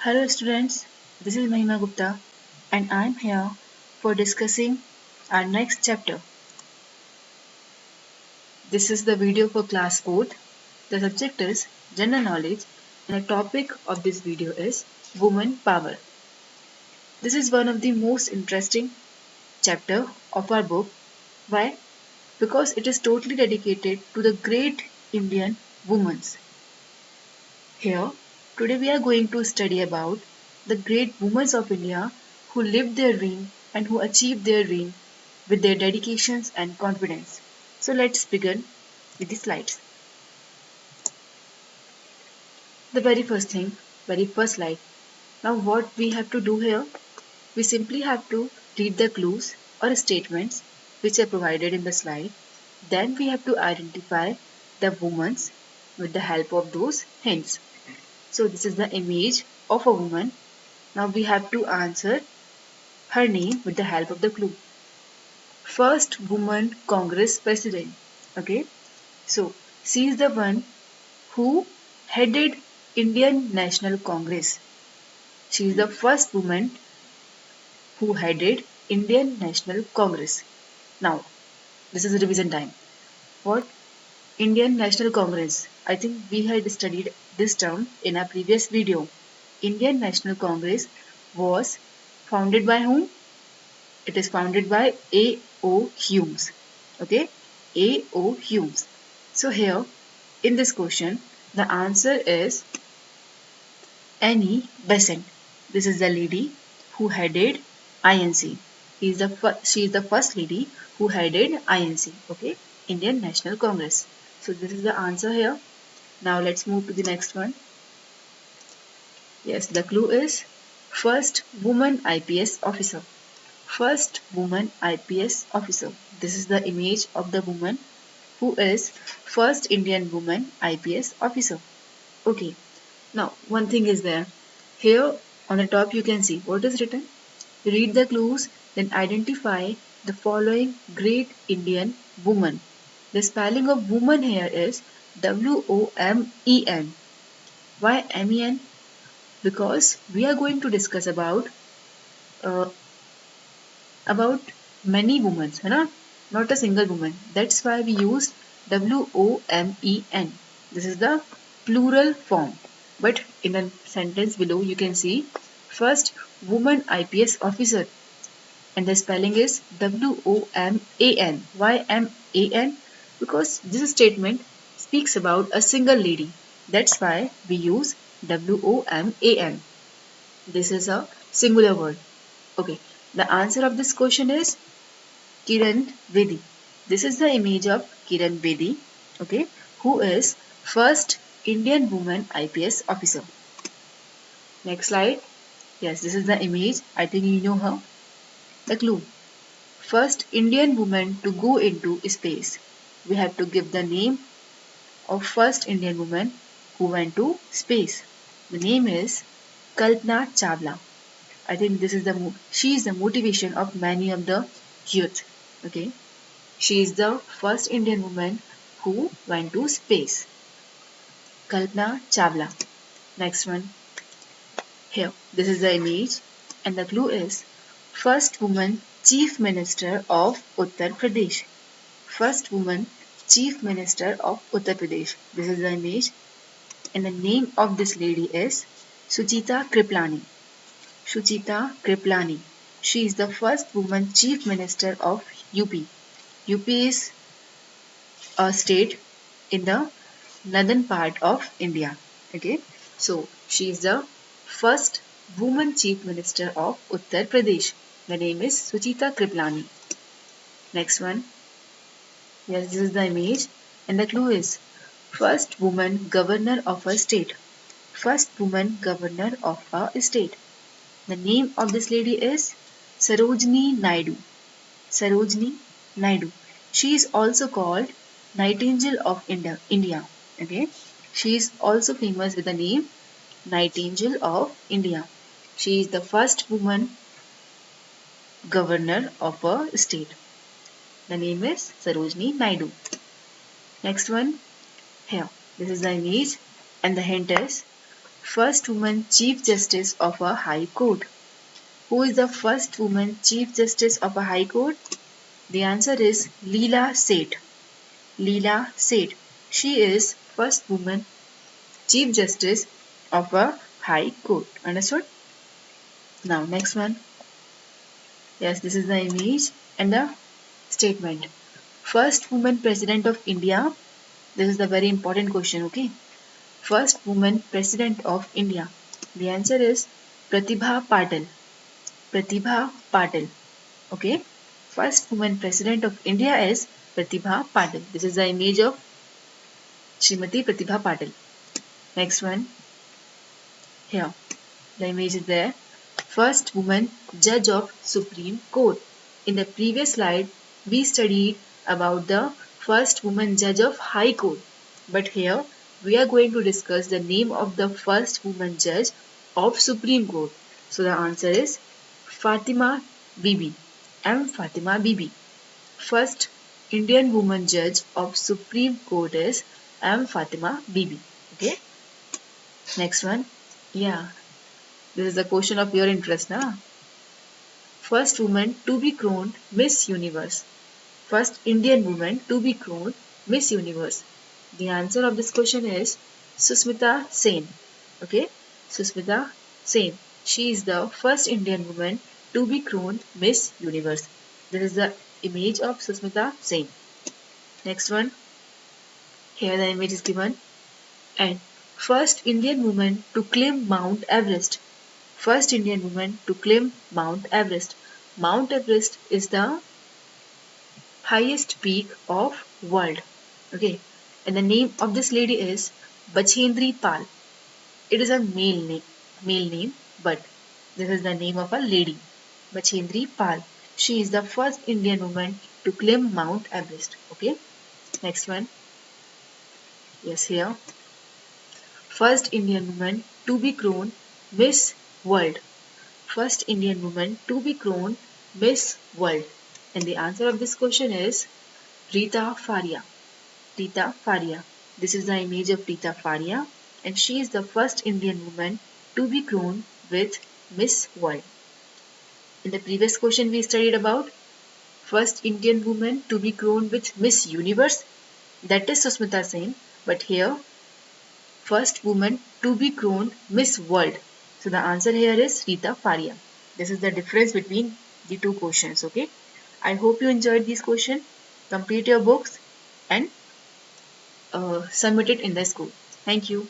Hello students, this is Mahima Gupta and I am here for discussing our next chapter. This is the video for class 4th. The subject is general knowledge and the topic of this video is woman power. This is one of the most interesting chapter of our book. Why? Because it is totally dedicated to the great Indian women. Here, today we are going to study about the great women of India who lived their dream and who achieved their dream with their dedications and confidence. So let's begin with the slides. The very first slide. Now what we have to do here? We simply have to read the clues or statements which are provided in the slide. Then we have to identify the women with the help of those hints. So this is the image of a woman. Now we have to answer her name with the help of the clue. First woman Congress president. Okay, so she is the one who headed Indian National Congress. She is the first woman who headed Indian National Congress. Now, this is revision time. What? Indian National Congress. I think we had studied this term in our previous video. Indian National Congress was founded by whom? It is founded by A.O. Humes. Okay, A.O. Humes. So here in this question, the answer is Annie Besant. This is the lady who headed INC. She is the first lady who headed INC. Okay, Indian National Congress. So this is the answer here. Now let's move to the next one. Yes, the clue is first woman IPS officer. First woman IPS officer. This is the image of the woman who is first Indian woman IPS officer. Okay, now one thing is there. Here on the top you can see what is written. Read the clues, then identify the following great Indian woman. The spelling of woman here is WOMEN. Why MEN? Because we are going to discuss uh, about many women, है ना? Not a single woman. That's why we used WOMEN. This is the plural form. But in the sentence below, you can see first woman IPS officer, and the spelling is WOMAN. Why MAN? Because this statement speaks about a single lady. That's why we use WOMAN. This is a singular word. Okay, the answer of this question is Kiran Bedi. This is the image of Kiran Bedi, okay, who is first Indian woman IPS officer. Next slide. Yes, this is the image. I think you know her. The clue. First Indian woman to go into space. We have to give the name of first Indian woman who went to space. The name is Kalpana Chawla. I think this is she is the motivation of many of the youth. Okay, she is the first Indian woman who went to space. Kalpana Chawla. Next one. Here, this is the image, and the clue is first woman Chief Minister of Uttar Pradesh. First woman Chief Minister of Uttar Pradesh. This is the image, and the name of this lady is Suchita Kriplani. Suchita Kriplani. She is the first woman Chief Minister of UP. UP is a state in the northern part of India. Okay, so she is the first woman Chief Minister of Uttar Pradesh. The name is Suchita Kriplani. Next one. Yes, this is the image, and the clue is first woman governor of a state. First woman governor of a state. The name of this lady is Sarojini Naidu. Sarojini Naidu. She is also called Nightingale of India. Okay. She is also famous with the name Nightingale of India. She is the first woman governor of a state. The name is Sarojini Naidu. Next one here. This is the image, and the hint is first woman Chief Justice of a High Court? Who is the first woman Chief Justice of a High Court? The answer is Leela Seth. Leela Seth. She is first woman Chief Justice of a High Court. Understood? Now next one. Yes, this is the image and the statement. First woman President of India. This is the very important question, okay? First woman President of India. The answer is Pratibha Patil. Pratibha Patil. Okay? First woman President of India is Pratibha Patil. This is the image of Srimati Pratibha Patil. Next one. Here. The image is there. First woman Judge of Supreme Court. In the previous slide, we studied about the first woman Judge of High Court. But here, we are going to discuss the name of the first woman Judge of Supreme Court. So the answer is Fatima Bibi. M. Fatima Bibi. First Indian woman Judge of Supreme Court is M. Fatima Bibi. Okay. Next one. Yeah. This is a question of your interest, na? First woman to be crowned Miss Universe. First Indian woman to be crowned Miss Universe. The answer of this question is Susmita Sen. Okay, Susmita Sen. She is the first Indian woman to be crowned Miss Universe. This is the image of Susmita Sen. Next one. Here the image is given. And first Indian woman to climb Mount Everest. First Indian woman to climb Mount Everest. Mount Everest is the highest peak of world. Okay, and the name of this lady is Bachendri Pal. It is a male name, but this is the name of a lady, Bachendri Pal. She is the first Indian woman to climb Mount Everest. Okay, next one. Yes, here. First Indian woman to be crowned Miss World. First Indian woman to be crowned Miss World. And the answer of this question is Rita Faria. Rita Faria. This is the image of Rita Faria, and she is the first Indian woman to be crowned with Miss World. In the previous question, we studied about first Indian woman to be crowned with Miss Universe, that is Susmita Sen, but here, first woman to be crowned Miss World. So the answer here is Rita Faria. This is the difference between the two questions, okay? I hope you enjoyed this question. Complete your books and submit it in the school. Thank you.